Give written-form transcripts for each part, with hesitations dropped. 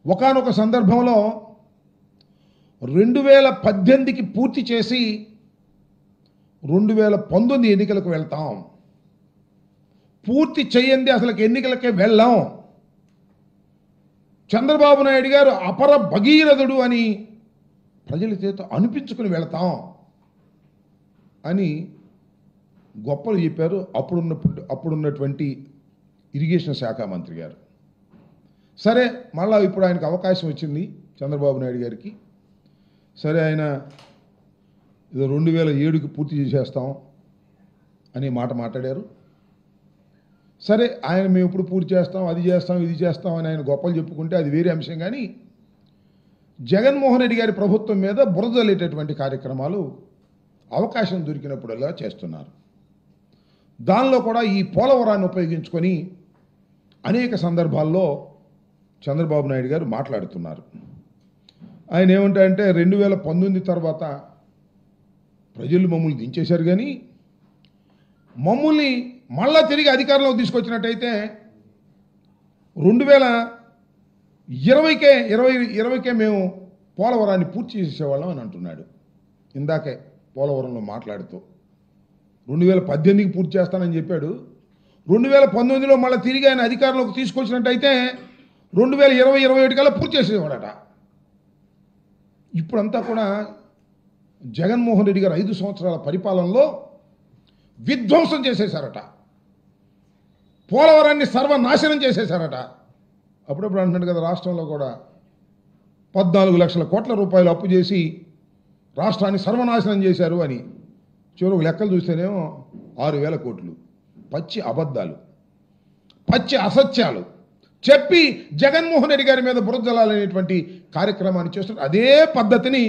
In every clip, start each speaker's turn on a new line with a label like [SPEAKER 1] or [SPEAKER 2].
[SPEAKER 1] ఒకానొక సందర్భంలో 2018కి పూర్తి చేసి 2019 ఎన్నికలకు వెళ్తాం, పూర్తి చేయండి అసలు ఎన్నికలకే వెళ్ళాం, చంద్రబాబు నాయుడు గారు అపర భగీరథుడు అని ప్రజల చేత అనిపించుకుని వెళ్తాం అని గొప్పలు చెప్పారు అప్పుడున్నటువంటి ఇరిగేషన్ శాఖ మంత్రి గారు. సరే, మళ్ళా ఇప్పుడు ఆయనకు అవకాశం వచ్చింది చంద్రబాబు నాయుడు గారికి. సరే, ఆయన ఏదో 2007కి పూర్తి చేసేస్తాం అనే మాట మాట్లాడారు. సరే, ఆయన మేము ఇప్పుడు పూర్తి చేస్తాం, అది చేస్తాం, ఇది చేస్తాం అని ఆయన గొప్పలు చెప్పుకుంటే అది వేరే అంశం. కానీ జగన్మోహన్ రెడ్డి గారి ప్రభుత్వం మీద బురదలేటటువంటి కార్యక్రమాలు అవకాశం దొరికినప్పుడల్లా చేస్తున్నారు. దానిలో కూడా ఈ పోలవరాన్ని ఉపయోగించుకొని అనేక సందర్భాల్లో చంద్రబాబు నాయుడు గారు మాట్లాడుతున్నారు. ఆయన ఏమంటారంటే 2019 తర్వాత ప్రజలు మమ్మల్ని దించేశారు, కానీ మమ్మల్ని మళ్ళా తిరిగి అధికారంలోకి తీసుకొచ్చినట్టయితే 2020కే మేము పోలవరాన్ని పూర్తి చేసేవాళ్ళం అని అంటున్నాడు. ఇందాకే పోలవరంలో మాట్లాడుతూ 2018కి పూర్తి చేస్తానని చెప్పాడు. 2019లో మళ్ళీ తిరిగి ఆయన అధికారంలోకి తీసుకొచ్చినట్టయితే 2020-21 కల్లా పూర్తి చేసేవాడట. ఇప్పుడంతా కూడా జగన్మోహన్ రెడ్డి గారు 5 సంవత్సరాల పరిపాలనలో విధ్వంసం చేసేశారట, పోలవరాన్ని సర్వనాశనం చేసేశారట. అప్పుడప్పుడు అంటున్నాడు కదా, రాష్ట్రంలో కూడా 14 లక్షల కోట్ల రూపాయలు అప్పు చేసి రాష్ట్రాన్ని సర్వనాశనం చేశారు అని. చివరికి లెక్కలు చూస్తేనేమో 6,000 కోట్లు. పచ్చి అబద్ధాలు, పచ్చి అసత్యాలు చెప్పి జగన్మోహన్ రెడ్డి గారి మీద బురదలాలనేటువంటి కార్యక్రమాన్ని చేస్తున్నారు. అదే పద్ధతిని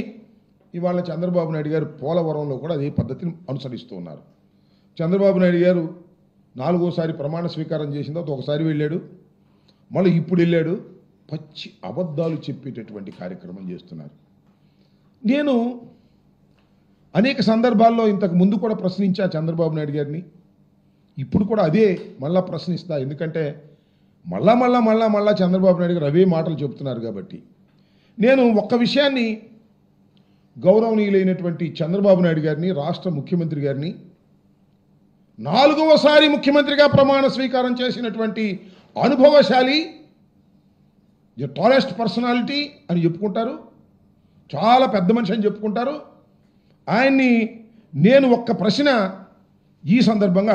[SPEAKER 1] ఇవాళ చంద్రబాబు నాయుడు గారు పోలవరంలో కూడా అదే పద్ధతిని అనుసరిస్తూ ఉన్నారు. చంద్రబాబు నాయుడు గారు 4వసారి ప్రమాణ స్వీకారం చేసిన తర్వాత ఒకసారి వెళ్ళాడు, మళ్ళీ ఇప్పుడు వెళ్ళాడు. పచ్చి అబద్ధాలు చెప్పేటటువంటి కార్యక్రమం చేస్తున్నారు. నేను అనేక సందర్భాల్లో ఇంతకు ముందు కూడా ప్రశ్నించా చంద్రబాబు నాయుడు గారిని, ఇప్పుడు కూడా అదే మళ్ళా ప్రశ్నిస్తా. ఎందుకంటే మళ్ళా చంద్రబాబు నాయుడు గారు అవే మాటలు చెబుతున్నారు కాబట్టి. నేను ఒక్క విషయాన్ని గౌరవనీయులైనటువంటి చంద్రబాబు నాయుడు గారిని, రాష్ట్ర ముఖ్యమంత్రి గారిని, 4వసారి ముఖ్యమంత్రిగా ప్రమాణ స్వీకారం చేసినటువంటి అనుభవశాలి, ది టాలెస్ట్ పర్సనాలిటీ అని చెప్పుకుంటారు, చాలా పెద్ద మనిషి అని చెప్పుకుంటారు. ఆయన్ని నేను ఒక్క ప్రశ్న ఈ సందర్భంగా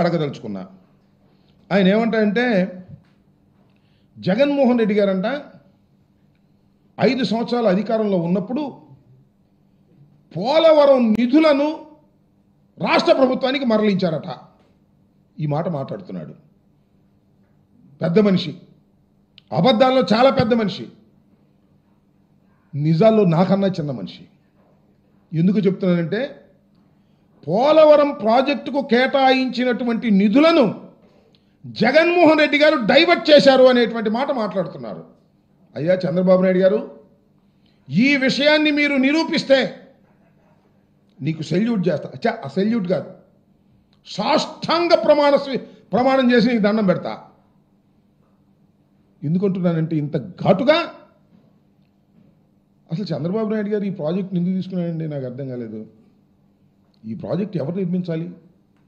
[SPEAKER 1] అడగదలుచుకున్నా. ఆయన ఏమంటారంటే, జగన్మోహన్ రెడ్డి గారంట 5 సంవత్సరాల అధికారంలో ఉన్నప్పుడు పోలవరం నిధులను రాష్ట్ర ప్రభుత్వానికి మరలించారట. ఈ మాట మాట్లాడుతున్నాడు. పెద్ద మనిషి, అబద్ధాల్లో చాలా పెద్ద మనిషి, నిజాల్లో నాకన్నా చిన్న మనిషి. ఎందుకు చెప్తున్నానంటే, పోలవరం ప్రాజెక్టుకు కేటాయించినటువంటి నిధులను జగన్మోహన్ రెడ్డి గారు డైవర్ట్ చేశారు అనేటువంటి మాట మాట్లాడుతున్నారు. అయ్యా చంద్రబాబు నాయుడు గారు, ఈ విషయాన్ని మీరు నిరూపిస్తే నీకు సెల్యూట్ చేస్తా. ఆ సెల్యూట్ కాదు, సాష్టాంగ ప్రమాణం చేసి నీకు దండం పెడతా. ఎందుకంటున్నానంటే ఇంత ఘాటుగా అసలు చంద్రబాబు నాయుడు గారు ఈ ప్రాజెక్ట్ని ఎందుకు తీసుకున్నాడండి నాకు అర్థం కాలేదు. ఈ ప్రాజెక్ట్ ఎవరు నిర్మించాలి?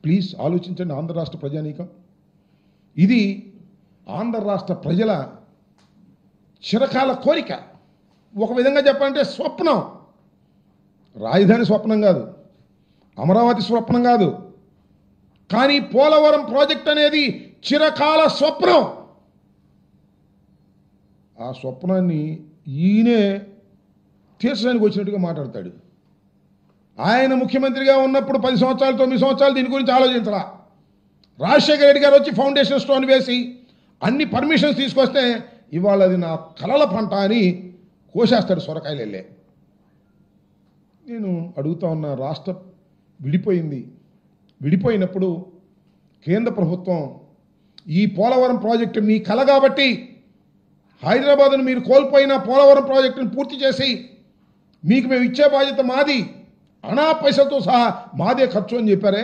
[SPEAKER 1] ప్లీజ్ ఆలోచించండి ఆంధ్ర రాష్ట్ర ప్రజానీకం. ఇది ఆంధ్ర రాష్ట్ర ప్రజల చిరకాల కోరిక. ఒక విధంగా చెప్పాలంటే స్వప్నం. రాజధాని స్వప్నం కాదు, అమరావతి స్వప్నం కాదు, కానీ పోలవరం ప్రాజెక్ట్ అనేది చిరకాల స్వప్నం. ఆ స్వప్నాన్ని ఈయనే తీర్చడానికి వచ్చినట్టుగా మాట్లాడతాడు. ఆయన ముఖ్యమంత్రిగా ఉన్నప్పుడు 10 సంవత్సరాలు 9 సంవత్సరాలు దీని గురించి ఆలోచించరా. రాజశేఖర రెడ్డి గారు వచ్చి ఫౌండేషన్ స్టోన్ వేసి అన్ని పర్మిషన్స్ తీసుకొస్తే ఇవాళ అది నా కలల పంట అని కోసేస్తాడు సొరకాయలు వెళ్ళే. నేను అడుగుతా ఉన్న, రాష్ట్రం విడిపోయింది. విడిపోయినప్పుడు కేంద్ర ప్రభుత్వం ఈ పోలవరం ప్రాజెక్టు మీ కల కాబట్టి హైదరాబాద్ను మీరు కోల్పోయిన పోలవరం ప్రాజెక్టును పూర్తి చేసి మీకు మేము ఇచ్చే బాధ్యత మాది, అనా పైసలతో సహా మాదే ఖర్చు అని చెప్పారే.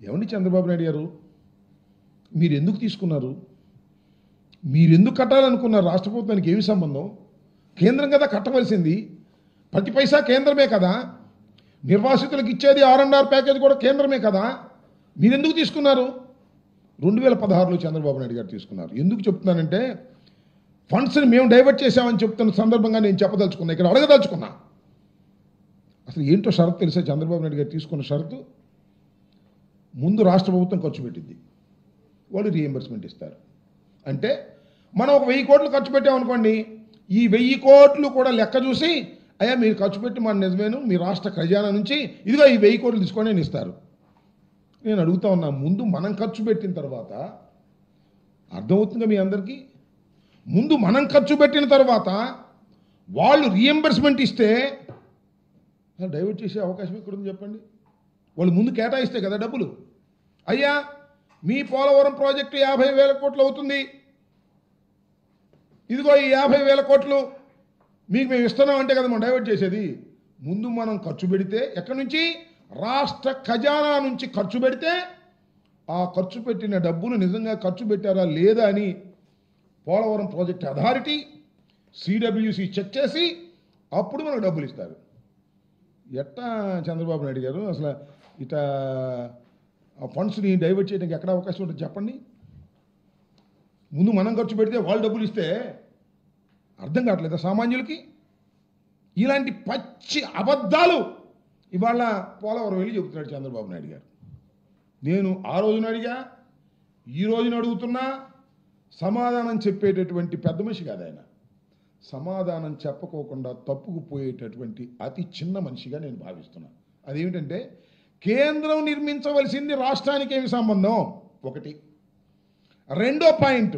[SPEAKER 1] ఏమండి చంద్రబాబు నాయుడు గారు, మీరు ఎందుకు తీసుకున్నారు? మీరు ఎందుకు కట్టాలనుకున్నారు? రాష్ట్ర ప్రభుత్వానికి ఏమి సంబంధం? కేంద్రం కదా కట్టవలసింది, ప్రతి పైసా కేంద్రమే కదా. నిర్వాసితులకు ఇచ్చేది R&R ప్యాకేజ్ కూడా కేంద్రమే కదా. మీరు ఎందుకు తీసుకున్నారు? 2016లో చంద్రబాబు నాయుడు గారు తీసుకున్నారు. ఎందుకు చెప్తున్నానంటే ఫండ్స్ని మేము డైవర్ట్ చేసామని చెప్తున్న సందర్భంగా నేను చెప్పదలుచుకున్నా, ఇక్కడ అడగదలుచుకున్నా. అసలు ఏంటో షరతు తెలుసా? చంద్రబాబు నాయుడు గారు తీసుకున్న షరతు, ముందు రాష్ట్ర ప్రభుత్వం ఖర్చు పెట్టింది, వాళ్ళు రీఎంబర్స్మెంట్ ఇస్తారు. అంటే మనం ఒక 1000 కోట్లు ఖర్చు పెట్టామనుకోండి, ఈ 1000 కోట్లు కూడా లెక్క చూసి, అయ్యా మీరు ఖర్చు పెట్టి మన నిజమేను, మీ రాష్ట్ర ఖజానా నుంచి ఇదిగో ఈ 1000 కోట్లు తీసుకొని నేను ఇస్తారు. నేను అడుగుతా ఉన్నా, ముందు మనం ఖర్చు పెట్టిన తర్వాత అర్థమవుతుందా మీ అందరికీ? ముందు మనం ఖర్చు పెట్టిన తర్వాత వాళ్ళు రీఎంబర్స్మెంట్ ఇస్తే డైవర్ట్ చేసే అవకాశం ఎక్కడుంది చెప్పండి? వాళ్ళు ముందు కేటాయిస్తే కదా డబ్బులు. అయ్యా మీ పోలవరం ప్రాజెక్టు 50,000 కోట్లు అవుతుంది, ఇదిగో ఈ 50,000 కోట్లు మీకు మేము ఇస్తున్నాం అంటే కదా మనం డైవర్ట్ చేసేది. ముందు మనం ఖర్చు పెడితే, ఎక్కడి నుంచి? రాష్ట్ర ఖజానా నుంచి ఖర్చు పెడితే ఆ ఖర్చు పెట్టిన డబ్బులు నిజంగా ఖర్చు పెట్టారా లేదా అని Polavaram project authority CWC check చేసి అప్పుడు మనకు డబ్బులు ఇస్తారు. ఎట్టా చంద్రబాబు నాయుడు గారు అసలు ఇట్లా ఆ ఫండ్స్ని డైవర్ట్ చేయడానికి ఎక్కడ అవకాశం ఉంటుంది చెప్పండి? ముందు మనం ఖర్చు పెడితే వాళ్ళు డబ్బులు ఇస్తే అర్థం కావట్లేదా సామాన్యులకి? ఇలాంటి పచ్చి అబద్ధాలు ఇవాళ పోలవరం వెళ్ళి చెబుతున్నాడు చంద్రబాబు నాయుడు గారు. నేను ఆ రోజున అడిగా, ఈ రోజున అడుగుతున్నా, సమాధానం చెప్పేటటువంటి పెద్ద మనిషి కాదు ఆయన. సమాధానం చెప్పకోకుండా తప్పుకుపోయేటటువంటి అతి చిన్న మనిషిగా నేను భావిస్తున్నాను. అదేమిటంటే కేంద్రం నిర్మించవలసింది రాష్ట్రానికి ఏమి సంబంధం? ఒకటి. రెండో పాయింట్,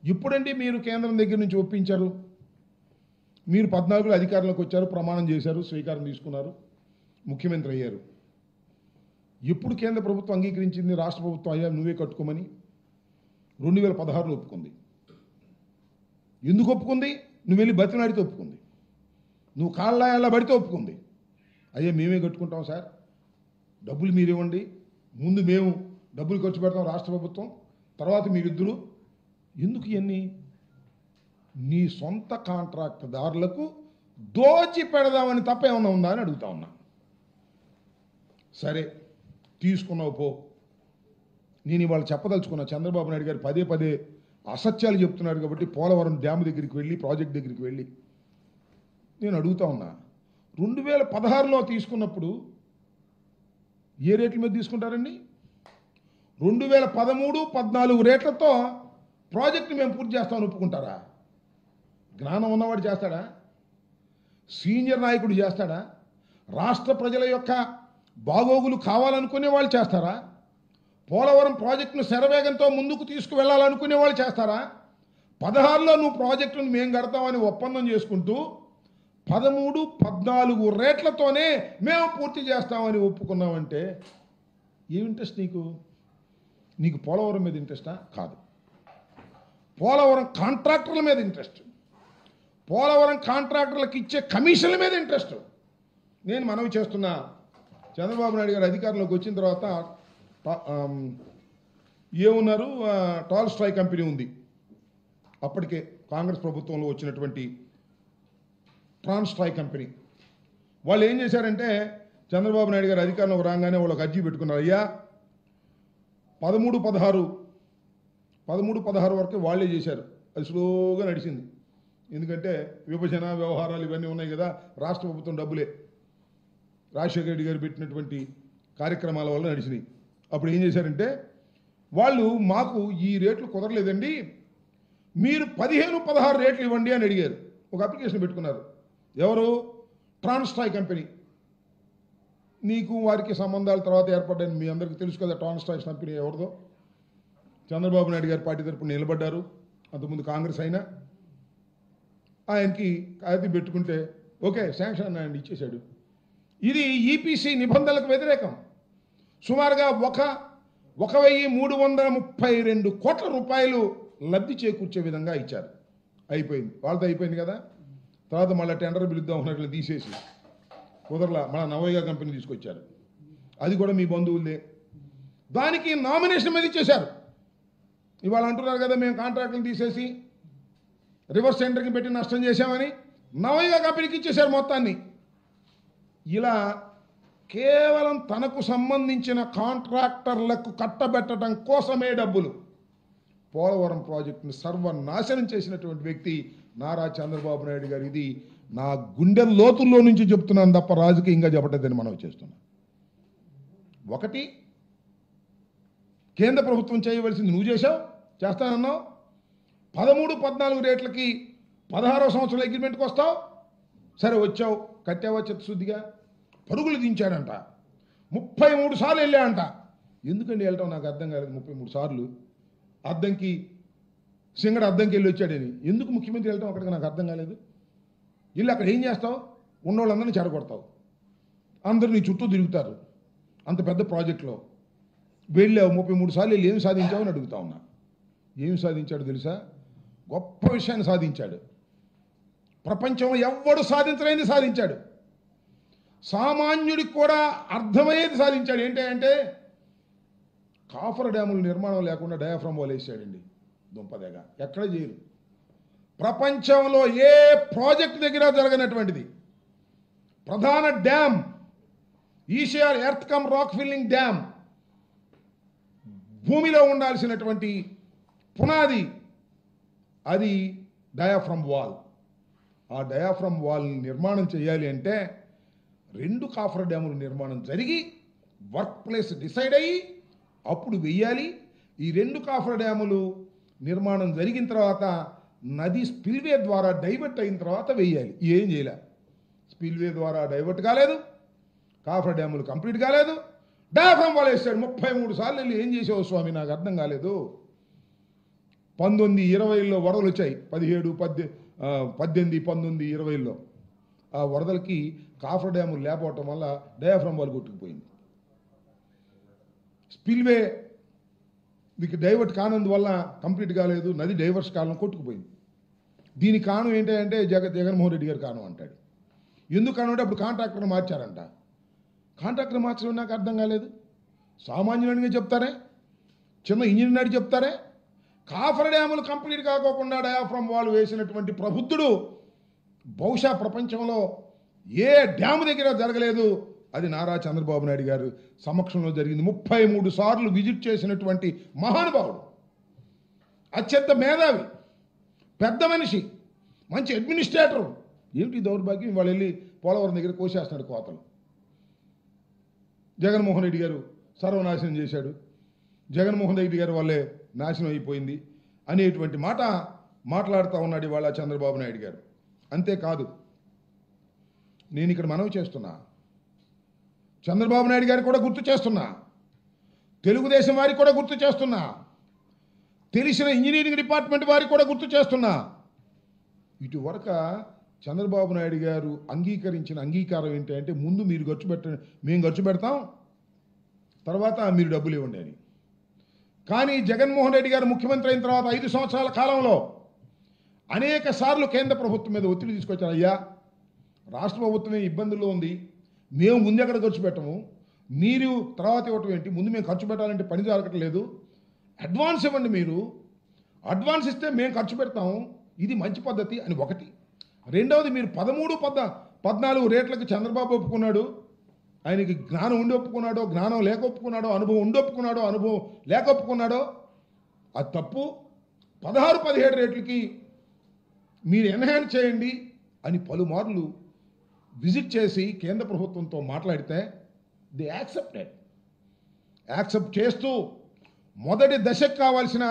[SPEAKER 1] ఇప్పుడండి మీరు కేంద్రం దగ్గర నుంచి ఒప్పించారు, మీరు 14లో అధికారంలోకి వచ్చారు, ప్రమాణం చేశారు, స్వీకారం తీసుకున్నారు, ముఖ్యమంత్రి అయ్యారు. ఎప్పుడు కేంద్ర ప్రభుత్వం అంగీకరించింది రాష్ట్ర ప్రభుత్వం అయ్యా నువ్వే కట్టుకోమని? 2016లో ఒప్పుకుంది. ఎందుకు ఒప్పుకుంది? నువ్వు వెళ్ళి బతినాడితే ఒప్పుకుంది, నువ్వు కాళ్ళ పడితే ఒప్పుకుంది. అయ్యా మేమే కట్టుకుంటాం సార్, డబ్బులు మీరివ్వండి, ముందు మేము డబ్బులు ఖర్చు పెడతాం రాష్ట్ర ప్రభుత్వం, తర్వాత మీరిద్దరు. ఎందుకు ఇవన్నీ? నీ సొంత కాంట్రాక్టుదారులకు దోచి పెడదామని తప్ప ఏమన్నా ఉందా అని అడుగుతా ఉన్నా. సరే తీసుకున్నావు పో. నేను ఇవాళ చెప్పదలుచుకున్నా, చంద్రబాబు నాయుడు గారు పదే పదే అసత్యాలు చెప్తున్నాడు కాబట్టి పోలవరం డ్యామ్ దగ్గరికి వెళ్ళి, ప్రాజెక్ట్ దగ్గరికి వెళ్ళి నేను అడుగుతా ఉన్నా, 2016లో తీసుకున్నప్పుడు ఏ రేట్ల మీద తీసుకుంటారండి? 2013, 14 రేట్లతో ప్రాజెక్ట్ని మేము పూర్తి చేస్తామని ఒప్పుకుంటారా? జ్ఞానం ఉన్నవాడు చేస్తాడా? సీనియర్ నాయకుడు చేస్తాడా? రాష్ట్ర ప్రజల యొక్క బాగోగులు కావాలనుకునే వాళ్ళు చేస్తారా? పోలవరం ప్రాజెక్టును శరవేగంతో ముందుకు తీసుకువెళ్ళాలనుకునే వాళ్ళు చేస్తారా? 16లో నువ్వు ప్రాజెక్టును మేము కడతామని ఒప్పందం చేసుకుంటూ 13, 14 రేట్లతోనే మేము పూర్తి చేస్తామని ఒప్పుకున్నామంటే ఏం ఇంట్రెస్ట్ నీకు? నీకు పోలవరం మీద ఇంట్రెస్టా? కాదు. పోలవరం కాంట్రాక్టర్ల మీద ఇంట్రెస్ట్, పోలవరం కాంట్రాక్టర్లకు ఇచ్చే కమిషన్ల మీద ఇంట్రెస్ట్. నేను మనవి చేస్తున్నా, చంద్రబాబు నాయుడు గారు అధికారంలోకి వచ్చిన తర్వాత ఏమున్నారు, టాల్స్టాయ్ కంపెనీ ఉంది, అప్పటికే కాంగ్రెస్ ప్రభుత్వంలో వచ్చినటువంటి ట్రాన్స్ట్రాయ్ కంపెనీ వాళ్ళు ఏం చేశారంటే చంద్రబాబు నాయుడు గారు అధికారంలోకి రాగానే వాళ్ళకి అర్జీ పెట్టుకున్నారు. అయ్యా 13-16 వరకు వాళ్ళే చేశారు. అది స్లోగా నడిచింది. ఎందుకంటే విభజన వ్యవహారాలు ఇవన్నీ ఉన్నాయి కదా, రాష్ట్ర ప్రభుత్వం డబ్బులే రాజశేఖర రెడ్డి గారు పెట్టినటువంటి కార్యక్రమాల వల్ల నడిచినాయి. అప్పుడు ఏం చేశారంటే వాళ్ళు మాకు ఈ రేట్లు కుదరలేదండి, మీరు 15-16 రేట్లు ఇవ్వండి అని అడిగారు. ఒక అప్లికేషన్ పెట్టుకున్నారు. ఎవరు? Transstroy company. నీకు వారికి సంబంధాల తర్వాత ఏర్పడ్డాయని మీ అందరికీ తెలుసు కదా. ట్రాన్స్ట్రాయ్ కంపెనీ ఎవరిదో? చంద్రబాబు నాయుడు గారి పార్టీ తరపున నిలబడ్డారు. అంతకుముందు కాంగ్రెస్ అయినా ఆయనకి అది పెట్టుకుంటే ఓకే శాంక్షన్ ఆయన ఇచ్చేశాడు. ఇది ఈపీసీ నిబంధనలకు వ్యతిరేకం. సుమారుగా 1,332 కోట్ల రూపాయలు లబ్ధి చేకూర్చే విధంగా ఇచ్చారు. అయిపోయింది, వాళ్ళతో అయిపోయింది కదా. తర్వాత మళ్ళీ టెండర్ పిలుద్దాం ఉన్నట్లు తీసేసి కుదరలా మన నవోగా కంపెనీ తీసుకొచ్చారు. అది కూడా మీ బంధువులే. దానికి నామినేషన్ మీద ఇచ్చేశారు. ఇవాళ అంటున్నారు కదా మేము కాంట్రాక్టులు తీసేసి రివర్స్ టెండర్కి పెట్టి నష్టం చేశామని. నవోగా కంపెనీకి ఇచ్చేశారు మొత్తాన్ని. ఇలా కేవలం తనకు సంబంధించిన కాంట్రాక్టర్లకు కట్టబెట్టడం కోసమే డబ్బులు పోలవరం ప్రాజెక్టును సర్వనాశనం చేసినటువంటి వ్యక్తి నారా చంద్రబాబు నాయుడు గారు. ఇది నా గుండె లోతుల్లో నుంచి చెప్తున్నాను తప్ప రాజకీయంగా చెప్పలేదని మనం చేస్తున్నాం. ఒకటి, కేంద్ర ప్రభుత్వం చేయవలసింది నువ్వు చేశావు, చేస్తానన్నావు. 13-14 రేట్లకి 16వ సంవత్సరం అగ్రిమెంట్కి వస్తావు. సరే వచ్చావు, కట్టావా చిత్తశుద్ధిగా? పరుగులు దించాడంట. 33 సార్లు వెళ్ళాడంట. ఎందుకండి వెళ్ళటం నాకు అర్థం కాలేదు. 33 సార్లు అద్దంకి సింగడ అద్దంకి వెళ్ళి వచ్చాడని ఎందుకు ముఖ్యమంత్రి వెళ్ళటం అక్కడికి నాకు అర్థం కాలేదు. వెళ్ళి అక్కడ ఏం చేస్తావు? ఉన్నోళ్ళందరినీ చెడగొడతావు, అందరూ నీ చుట్టూ తిరుగుతారు. అంత పెద్ద ప్రాజెక్టులో వెళ్ళావు, 33 సార్లు వెళ్ళి ఏమి సాధించావు అని అడుగుతా ఉన్నా. ఏమి సాధించాడు తెలుసా? గొప్ప విషయాన్ని సాధించాడు. ప్రపంచంలో ఎవ్వడు సాధించలేనిది సాధించాడు. సామాన్యుడికి కూడా అర్థమయ్యేది సాధించాడు. ఏంటంటే కాఫర్ డ్యాముల నిర్మాణం లేకుండా డయాఫ్రమ్ వాల్ వేసాడండి. దుంపదేగా ఎక్కడ చేయరు. ప్రపంచంలో ఏ ప్రాజెక్ట్ దగ్గర జరగనటువంటిది ప్రధాన డ్యామ్ ఈషియర్ earth cum rock filling dam. భూమిలో ఉండాల్సినటువంటి పునాది అది డయాఫ్రమ్ వాల్. ఆ డయాఫ్రమ్ వాల్ నిర్మాణం చేయాలి అంటే 2 కాఫర్ డ్యాముల నిర్మాణం జరిగి వర్క్ ప్లేస్ డిసైడ్ అయ్యి అప్పుడు వెయ్యాలి. ఈ 2 కాఫర్ డ్యాములు నిర్మాణం జరిగిన తర్వాత నది స్పిల్వే ద్వారా డైవర్ట్ అయిన తర్వాత వెయ్యాలి. ఏం చేయలే. స్పిల్వే ద్వారా డైవర్ట్ కాలేదు, కాఫర్ డ్యాములు కంప్లీట్ కాలేదు, డయాఫ్రమ్ వాల్ వేసాడు. 33 సార్లు వెళ్ళి ఏం చేసావు స్వామి నాకు అర్థం కాలేదు. 19-20లో వరదలు వచ్చాయి. 17, 18, 19, 20లో ఆ వరదలకి కాఫర్ డ్యాములు లేకపోవటం వల్ల డయాఫ్రమ్ వాల్ కొట్టుకుపోయింది. స్పిల్వే మీకు డైవర్ట్ కానందువల్ల కంప్లీట్ కాలేదు, నది డైవర్స్ కాలం కొట్టుకుపోయింది. దీనికి కారణం ఏంటంటే జగన్మోహన్ రెడ్డి గారు కారణం అంటాడు. ఎందుకు కారణం అంటే అప్పుడు కాంట్రాక్టర్ని మార్చారంట. కాంట్రాక్టర్ మార్చడం నాకు అర్థం కాలేదు. సామాన్యుడిగా చెప్తారే, చిన్న ఇంజనీర్ అడిగి చెప్తారే. కాఫర్ డ్యాములు కంప్లీట్ కాకోకుండా డయాఫ్రమ్ వాల్ వేసినటువంటి ప్రబుద్ధుడు బహుశా ప్రపంచంలో ఏ డ్యాము దగ్గర జరగలేదు. అది నారా చంద్రబాబు నాయుడు గారు సమక్షంలో జరిగింది. 33 సార్లు విజిట్ చేసినటువంటి మహానుభావుడు, అత్యంత మేధావి, పెద్ద మనిషి, మంచి అడ్మినిస్ట్రేటర్. ఏమిటి దౌర్భాగ్యం? వాళ్ళు వెళ్ళి పోలవరం దగ్గర కోసేస్తున్నాడు కోతలు. జగన్మోహన్ రెడ్డి గారు సర్వనాశనం చేశాడు, జగన్మోహన్ రెడ్డి గారి వల్లే నాశనం అయిపోయింది అనేటువంటి మాట మాట్లాడుతూ ఉన్నాడు ఇవాళ చంద్రబాబు నాయుడు గారు. అంతేకాదు, నేను ఇక్కడ మనవి చేస్తున్నా, చంద్రబాబు నాయుడు గారికి కూడా గుర్తు చేస్తున్నా, తెలుగుదేశం వారికి కూడా గుర్తు చేస్తున్నా, తెలిసిన ఇంజనీరింగ్ డిపార్ట్మెంట్ వారికి కూడా గుర్తు చేస్తున్నా. ఇటువరకు చంద్రబాబు నాయుడు గారు అంగీకరించిన అంగీకారం ఏంటంటే ముందు మీరు మేము ఖర్చు పెడతాం, తర్వాత మీరు డబ్బులు ఇవ్వండి అని. కానీ జగన్మోహన్ రెడ్డి గారు ముఖ్యమంత్రి అయిన తర్వాత 5 సంవత్సరాల కాలంలో అనేక సార్లు కేంద్ర ప్రభుత్వం మీద ఒత్తిడి తీసుకొచ్చారు. అయ్యా, రాష్ట్ర ప్రభుత్వమే ఇబ్బందుల్లో ఉంది, మేము ముందు ఎక్కడ ఖర్చు పెట్టము, మీరు తర్వాత ఇవ్వటం ఏంటి, ముందు మేము ఖర్చు పెట్టాలంటే పని జరగట్లేదు, అడ్వాన్స్ ఇవ్వండి మీరు, అడ్వాన్స్ ఇస్తే మేము ఖర్చు పెడతాము, ఇది మంచి పద్ధతి అని ఒకటి. రెండవది, మీరు 14 రేట్లకు చంద్రబాబు ఒప్పుకున్నాడు. ఆయనకి జ్ఞానం ఉండి ఒప్పుకున్నాడో, జ్ఞానం లేక ఒప్పుకున్నాడో, అనుభవం ఉండి ఒప్పుకున్నాడో, అనుభవం లేక ఒప్పుకున్నాడో, అది తప్పు. 16-17 రేట్లకి మీరు ఎన్హాన్స్ చేయండి అని పలుమార్లు విజిట్ చేసి కేంద్ర ప్రభుత్వంతో మాట్లాడితే ది యాక్సెప్ట్ చేస్తూ మొదటి దశకు కావాల్సిన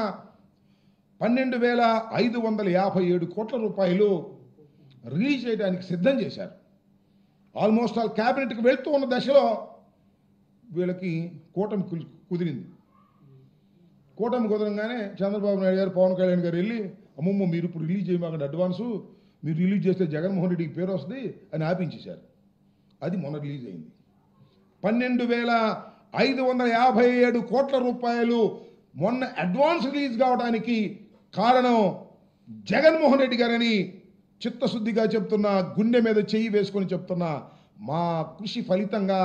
[SPEAKER 1] 12,557 కోట్ల రూపాయలు రిలీజ్ చేయడానికి సిద్ధం చేశారు. ఆల్మోస్ట్ ఆల్ క్యాబినెట్కి వెళ్తూ ఉన్న దశలో వీళ్ళకి కూటమి కుదిరింది. కూటమి కుదరంగానే చంద్రబాబు నాయుడు గారు, పవన్ కళ్యాణ్ గారు వెళ్ళి, అమ్మమ్మ మీరు ఇప్పుడు రిలీజ్ చేయమాకండి అడ్వాన్సు, మీరు రిలీజ్ చేస్తే జగన్మోహన్ రెడ్డికి పేరు వస్తుంది అని ఆపించేశారు. అది మొన్న రిలీజ్ అయింది. 12,557 కోట్ల రూపాయలు మొన్న అడ్వాన్స్ రిలీజ్ కావడానికి కారణం జగన్మోహన్ రెడ్డి గారని చిత్తశుద్ధిగా చెప్తున్నా, గుండె మీద చెయ్యి వేసుకొని చెప్తున్నా. మా కృషి ఫలితంగా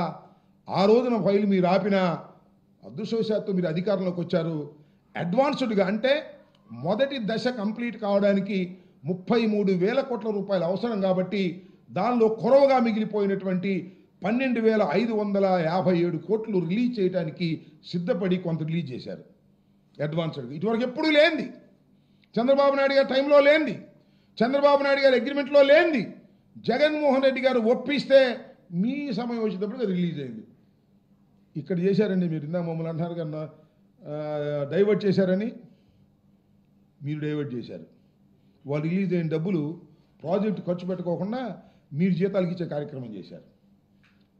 [SPEAKER 1] ఆ రోజున ఫైల్ మీరు ఆపిన, అదృష్టవశాత్తు మీరు అధికారంలోకి వచ్చారు. అడ్వాన్స్డ్గా అంటే మొదటి దశ కంప్లీట్ కావడానికి 33,000 కోట్ల రూపాయలు అవసరం కాబట్టి దానిలో కొరవగా మిగిలిపోయినటువంటి 12,557 కోట్లు రిలీజ్ చేయడానికి సిద్ధపడి కొంత రిలీజ్ చేశారు అడ్వాన్స్డ్గా. ఇటువరకు ఎప్పుడూ లేనిది, చంద్రబాబు నాయుడు గారి టైంలో లేనిది, చంద్రబాబు నాయుడు గారి అగ్రిమెంట్లో లేనిది, జగన్మోహన్ రెడ్డి గారు ఒప్పిస్తే మీ సమయం వచ్చేటప్పుడు రిలీజ్ అయింది. ఇక్కడ చేశారండి మీరు, ఇందా మమ్మల్ని అంటున్నారు కన్నా డైవర్ట్ చేశారని. మీరు డైవర్ట్ చేశారు. వాళ్ళు రిలీజ్ అయిన డబ్బులు ప్రాజెక్టు ఖర్చు పెట్టుకోకుండా మీరు జీతాలకు ఇచ్చే కార్యక్రమం చేశారు.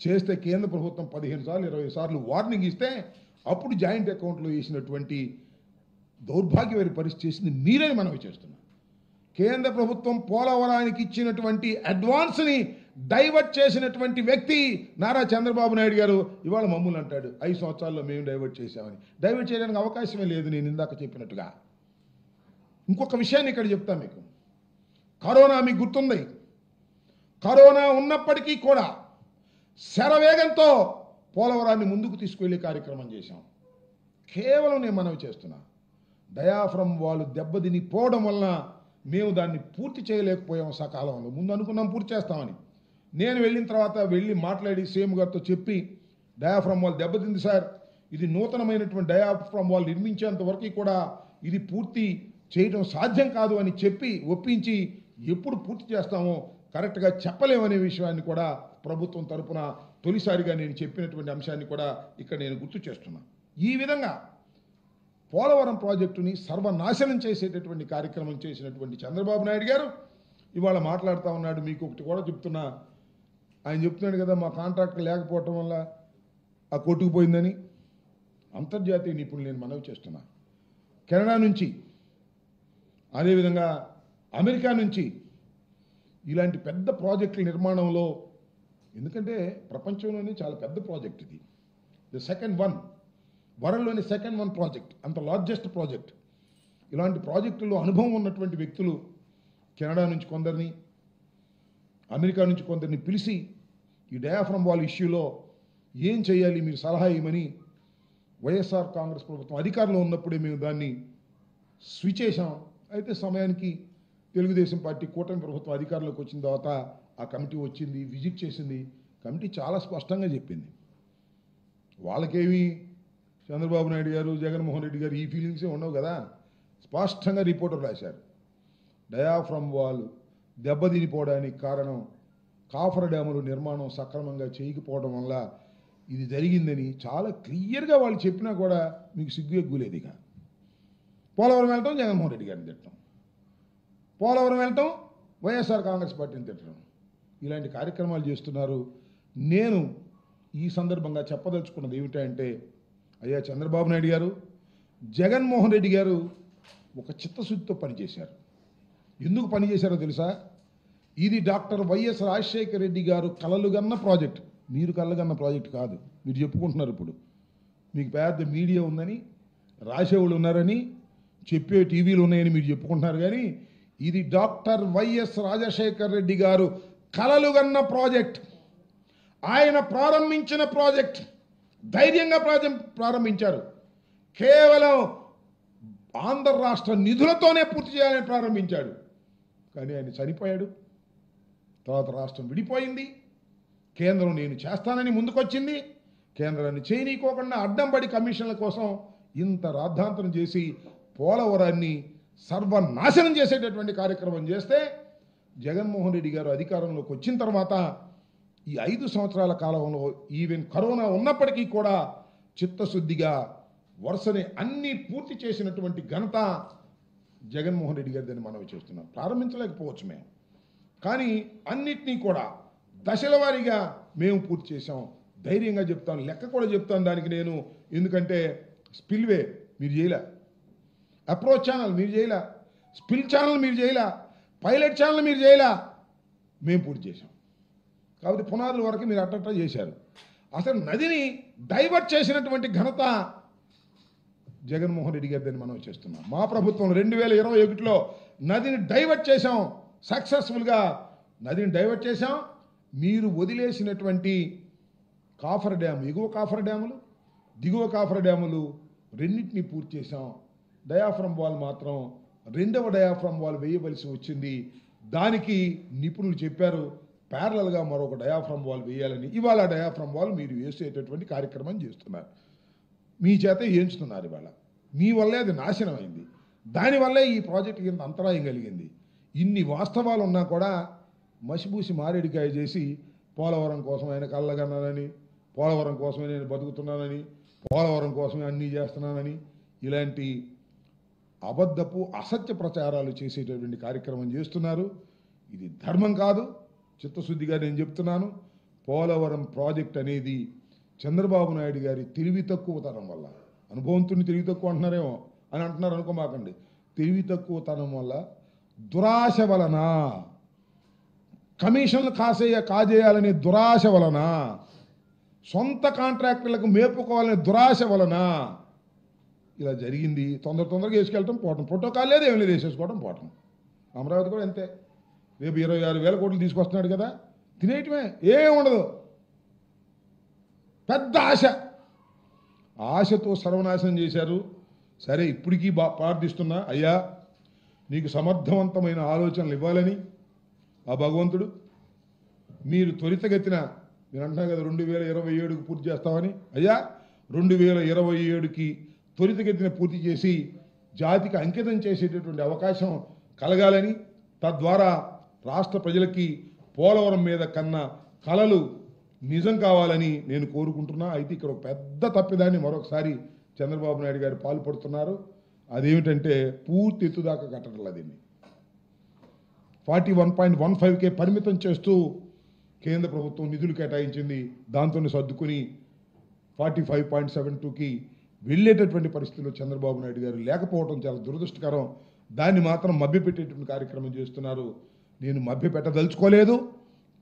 [SPEAKER 1] చేస్తే కేంద్ర ప్రభుత్వం 15 సార్లు 20 సార్లు వార్నింగ్ ఇస్తే అప్పుడు జాయింట్ అకౌంట్లో వేసినటువంటి దౌర్భాగ్యమైన పరిస్థితి చేసింది మీరని మనవి చేస్తున్నాం. కేంద్ర ప్రభుత్వం పోలవరానికి ఇచ్చినటువంటి అడ్వాన్స్ని డైవర్ట్ చేసినటువంటి వ్యక్తి నారా చంద్రబాబు నాయుడు గారు. ఇవాళ మమ్మల్ని అంటాడు 5 సంవత్సరాల్లో మేము డైవర్ట్ చేశామని. డైవర్ట్ చేయడానికి అవకాశమే లేదు. నేను ఇందాక చెప్పినట్టుగా ఇంకొక విషయాన్ని ఇక్కడ చెప్తాను మీకు. కరోనా మీకు గుర్తుంది. కరోనా ఉన్నప్పటికీ కూడా శరవేగంతో పోలవరాన్ని ముందుకు తీసుకువెళ్ళే కార్యక్రమం చేశాం. కేవలం నేను మనవి చేస్తున్నా, డయాఫ్రమ్ వాళ్ళు దెబ్బతిని పోవడం వలన మేము దాన్ని పూర్తి చేయలేకపోయాం సకాలంలో. ముందు అనుకున్నాం పూర్తి చేస్తామని. నేను వెళ్ళిన తర్వాత వెళ్ళి మాట్లాడి సీఎం గారితో చెప్పి, డయాఫ్రమ్ వాళ్ళు దెబ్బతింది సార్, ఇది నూతనమైనటువంటి డయాఫ్రమ్ వాళ్ళు నిర్మించేంత వరకు కూడా ఇది పూర్తి చేయడం సాధ్యం కాదు అని చెప్పి ఒప్పించి, ఎప్పుడు పూర్తి చేస్తామో కరెక్ట్గా చెప్పలేమనే విషయాన్ని కూడా ప్రభుత్వం తరపున తొలిసారిగా నేను చెప్పినటువంటి అంశాన్ని కూడా ఇక్కడ నేను గుర్తు చేస్తున్నా. ఈ విధంగా పోలవరం ప్రాజెక్టుని సర్వనాశనం చేసేటటువంటి కార్యక్రమం చేసినటువంటి చంద్రబాబు నాయుడు గారు ఇవాళ మాట్లాడుతూ ఉన్నాడు. మీకు ఒకటి కూడా చెప్తున్నా, ఆయన చెప్తున్నాడు కదా మా కాంట్రాక్ట్ లేకపోవటం వల్ల ఆ కొట్టుకుపోయిందని. అంతర్జాతీయ నిపుణులు నేను మనవి చేస్తున్నా. కెనడా నుంచి, అదేవిధంగా అమెరికా నుంచి ఇలాంటి పెద్ద ప్రాజెక్టుల నిర్మాణంలో, ఎందుకంటే ప్రపంచంలోనే చాలా పెద్ద ప్రాజెక్ట్ ఇది, ది సెకండ్ వన్, వరల్డ్లోని సెకండ్ వన్ ప్రాజెక్ట్, అంత లార్జెస్ట్ ప్రాజెక్ట్. ఇలాంటి ప్రాజెక్టుల్లో అనుభవం ఉన్నటువంటి వ్యక్తులు కెనడా నుంచి కొందరిని, అమెరికా నుంచి కొందరిని పిలిచి ఈ డయాఫ్రమ్ వాల్ ఇష్యూలో ఏం చేయాలి మీరు సలహా ఇవ్వమని వైఎస్ఆర్ కాంగ్రెస్ ప్రభుత్వం అధికారంలో ఉన్నప్పుడే మేము దాన్ని స్విచ్ చేశాం. అయితే సమయానికి తెలుగుదేశం పార్టీ కూటమి ప్రభుత్వం అధికారంలోకి వచ్చిన తర్వాత ఆ కమిటీ వచ్చింది, విజిట్ చేసింది. కమిటీ చాలా స్పష్టంగా చెప్పింది. వాళ్ళకేమి చంద్రబాబు నాయుడు గారు, జగన్మోహన్ రెడ్డి గారు ఈ ఫీలింగ్సే ఉండవు కదా. స్పష్టంగా రిపోర్టర్ రాశారు, డయాఫ్రమ్ వాల్ దెబ్బతినిపోవడానికి కారణం కాఫర్ డ్యాముల నిర్మాణం సక్రమంగా చేయకపోవడం వల్ల ఇది జరిగిందని చాలా క్లియర్గా వాళ్ళు చెప్పినా కూడా మీకు సిగ్గు ఎగ్గులేదు. ఇక పోలవరం వెళ్ళటం జగన్మోహన్ రెడ్డి గారిని తిట్టడం, పోలవరం వెళ్ళటం వైఎస్ఆర్ కాంగ్రెస్ పార్టీని తిట్టడం, ఇలాంటి కార్యక్రమాలు చేస్తున్నారు. నేను ఈ సందర్భంగా చెప్పదలుచుకున్నది ఏమిటంటే, అయ్యా చంద్రబాబు నాయుడు గారు, జగన్మోహన్ రెడ్డి గారు ఒక చిత్తశుద్ధితో పనిచేశారు. ఎందుకు పనిచేశారో తెలుసా? ఇది డాక్టర్ వైఎస్ రాజశేఖర రెడ్డి గారు కలలుగన్న ప్రాజెక్ట్. మీరు కలలుగన్న ప్రాజెక్ట్ కాదు. మీరు చెప్పుకుంటున్నారు ఇప్పుడు, మీకు పెద్ద మీడియా ఉందని, రాసేవాళ్ళు ఉన్నారని, చెప్పే టీవీలు ఉన్నాయని మీరు చెప్పుకుంటున్నారు. కానీ ఇది డాక్టర్ వైఎస్ రాజశేఖర రెడ్డి గారు కలలుగన్న ప్రాజెక్ట్. ఆయన ప్రారంభించిన ప్రాజెక్ట్, ధైర్యంగా ప్రారంభించారు. కేవలం ఆంధ్ర రాష్ట్ర నిధులతోనే పూర్తి చేయాలని ప్రారంభించాడు. కానీ ఆయన చనిపోయాడు. తర్వాత రాష్ట్రం విడిపోయింది. కేంద్రం నేను చేస్తానని ముందుకొచ్చింది. కేంద్రాన్ని చేయనీకోకుండా అడ్డంబడి కమిషన్ల కోసం ఇంత రాద్ధాంతరం చేసి పోలవరాన్ని సర్వనాశనం చేసేటటువంటి కార్యక్రమం చేస్తే జగన్మోహన్ రెడ్డి గారు అధికారంలోకి వచ్చిన తర్వాత ఈ 5 సంవత్సరాల కాలంలో ఈవెన్ కరోనా ఉన్నప్పటికీ కూడా చిత్తశుద్ధిగా వరుసని అన్ని పూర్తి చేసినటువంటి ఘనత జగన్మోహన్ రెడ్డి గారిదని మనవి చేస్తున్నాం. ప్రారంభించలేకపోవచ్చు మేము, కానీ అన్నిటినీ కూడా దశల వారీగా మేము పూర్తి చేసాం. ధైర్యంగా చెప్తాను, లెక్క కూడా చెప్తాను దానికి నేను. ఎందుకంటే స్పిల్వే మీరు చేయలే, అప్రోచ్ ఛానల్ మీరు చేయలే, స్పిల్ ఛానల్ మీరు చేయలే, పైలట్ ఛానల్ మీరు చేయలే, మేము పూర్తి చేసాం. కాబట్టి పునాదుల వరకు మీరు అట్టట్లా చేశారు. అసలు నదిని డైవర్ట్ చేసినటువంటి ఘనత జగన్మోహన్ రెడ్డి గారిని మనం చేస్తున్నాం. మా ప్రభుత్వం 2021లో నదిని డైవర్ట్ చేశాం, సక్సెస్ఫుల్గా నదిని డైవర్ట్ చేశాం. మీరు వదిలేసినటువంటి కాఫర్ డ్యామ్, ఎగువ కాఫర్ డ్యాములు, దిగువ కాఫర్ డ్యాములు రెండింటినీ పూర్తి చేశాం. డయాఫ్రమ్ వాల్ మాత్రం 2వ డయాఫ్రమ్ వాల్ వేయవలసి వచ్చింది. దానికి నిపుణులు చెప్పారు ప్యారలల్గా మరొక డయాఫ్రమ్ వాల్ వేయాలని. ఇవాళ డయాఫ్రమ్ వాల్ మీరు వేసేటటువంటి కార్యక్రమం చేస్తున్నారు, మీ చేత వేయించుతున్నారు. ఇవాళ మీ వల్లే అది నాశనం అయింది. దానివల్లే ఈ ప్రాజెక్టుకి ఇంత అంతరాయం కలిగింది. ఇన్ని వాస్తవాలు ఉన్నా కూడా మసిబూసి మారేడికాయ చేసి పోలవరం కోసం ఆయన కళ్ళగన్నానని, పోలవరం కోసమే నేను బతుకుతున్నానని, పోలవరం కోసమే అన్నీ చేస్తున్నానని ఇలాంటి అబద్ధపు అసత్య ప్రచారాలు చేసేటటువంటి కార్యక్రమం చేస్తున్నారు. ఇది ధర్మం కాదు. చిత్తశుద్ధిగా నేను చెప్తున్నాను, పోలవరం ప్రాజెక్ట్ అనేది చంద్రబాబు నాయుడు గారి తెలివి తక్కువతనం వల్ల, అనుభవంతుని తెలివి తక్కువ అంటున్నారేమో అని అంటున్నారు అనుకోమాకండి, తెలివి తక్కువతనం వల్ల, దురాశ వలన, కమిషన్లు కాజేయాలనే దురాశ వలన, సొంత కాంట్రాక్టర్లకు మేపుకోవాలనే దురాశ వలన ఇలా జరిగింది. తొందరగా వేసుకెళ్ళటం పోవటం, ప్రోటోకాల్ లేదు, ఏం లేదు, వేసేసుకోవడం పోవటం. అమరావతి కూడా అంతే. రేపు 26,000 కోట్లు తీసుకొస్తున్నాడు కదా, తినేయటమే, ఏం ఉండదు. పెద్ద ఆశతో సర్వనాశనం చేశారు. సరే, ఇప్పటికీ ప్రార్థిస్తున్నా, అయ్యా నీకు సమర్థవంతమైన ఆలోచనలు ఇవ్వాలని ఆ భగవంతుడు. మీరు త్వరితగతిన, మీరు అంటున్నారు కదా 2027కి పూర్తి చేస్తామని. అయ్యా 2027కి త్వరితగతిన పూర్తి చేసి జాతికి అంకితం చేసేటటువంటి అవకాశం కలగాలని, తద్వారా రాష్ట్ర ప్రజలకి పోలవరం మీద కన్నా కలలు నిజం కావాలని నేను కోరుకుంటున్నా. అయితే ఇక్కడ ఒక పెద్ద తప్పిదాన్ని మరొకసారి చంద్రబాబు నాయుడు గారు పాల్పడుతున్నారు. అదేమిటంటే పూర్తి ఎత్తుదాకా కట్టడం. దీన్ని 41.15K పరిమితం చేస్తూ కేంద్ర ప్రభుత్వం నిధులు కేటాయించింది. దాంతోనే సర్దుకుని 45.72కి వెళ్ళేటటువంటి పరిస్థితుల్లో చంద్రబాబు నాయుడు గారు లేకపోవడం చాలా దురదృష్టకరం. దాన్ని మాత్రం మభ్యపెట్టేటువంటి కార్యక్రమం చేస్తున్నారు. నేను మభ్యపెట్టదలుచుకోలేదు.